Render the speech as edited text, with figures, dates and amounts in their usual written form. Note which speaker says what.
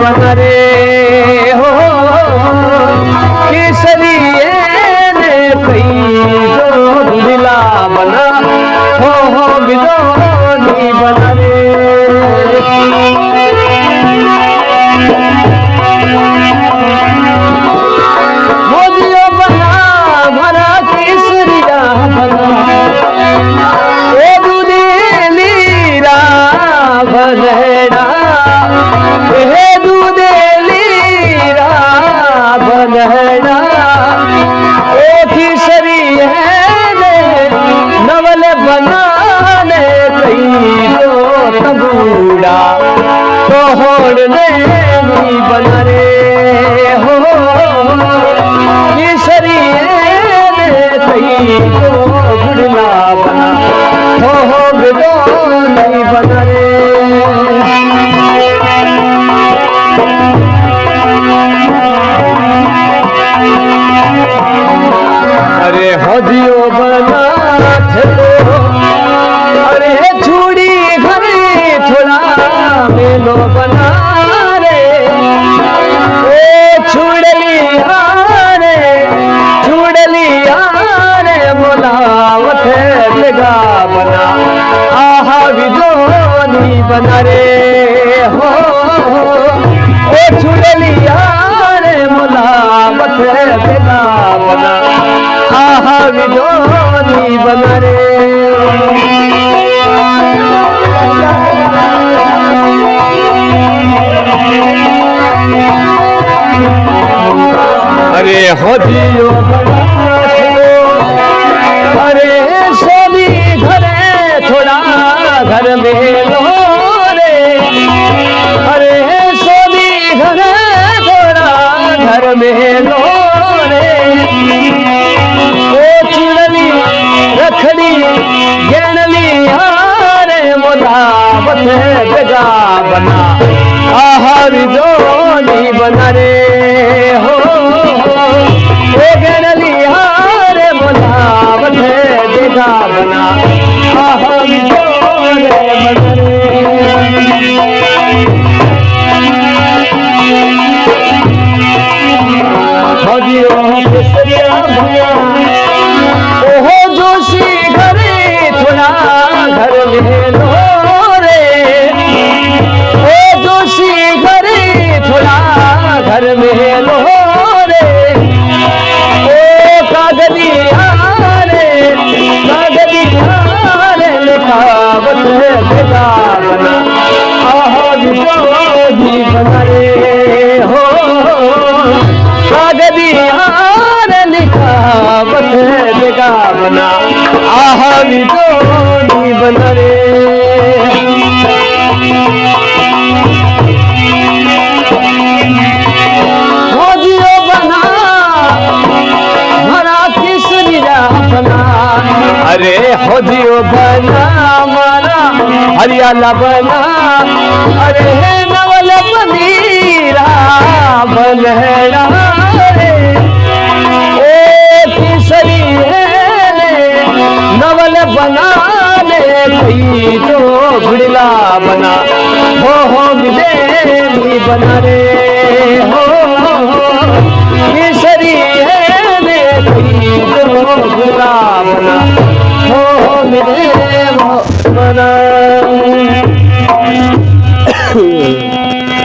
Speaker 1: बना रे हो केसरिए ने कई जो दिला बना हो बिदोनी बना रे मोदियो बना भरा केसरिया बना ए दूधे लीरा बनड़ा हे दूधे लीरा बनड़ा ओ केसरी है नवल बनाने कई जो तबूड़ा तोड़ने भी बना रे हो केसरी कई जो बुढ़ला बना हो बिदो नहीं बना रे अरे हदियो बना थलो अरे छुड़ी घरे थोड़ा मेलो बना रे ओ छुड़लिया रे मोलावत जगा बना आहा विजोनी बना रे हो ओ छुड़लिया रे मोलावत जगा बना आहा विजोनी बना रे अरे हदियो अरे सोनी घरे थोड़ा घर में लो रे अरे सोनी घरे थोड़ा घर में लो रे ओ चुड़ली रखड़ी गेणली हारे मोदावत जगा बना आहार जोनी बना रे हो ओ गेणली हारे मोदावत जगा बना आहार जोने बना रे हदियो केसरिया भैया ओहो जोशी घरे थोड़ा घर में लो रे ओ जोशी घरे थोड़ा घर में लो रे ओ कागदी हारे लिखावत जगा बना आज जोगी बना रे हो कागदी हारे लिखावत जगा बना आहा जोगी बना रे मोदियो बना भरा केसरिया बना अरे होदियो बना मारा हरियाला बना अरे नवल बनीरा बनड़ा रे ओ केसरी नवल बना ले कई जो घुड़ला बना हो विदेली बना रे हो केसरी ने कई जो घुड़ला बना हो विदेली बना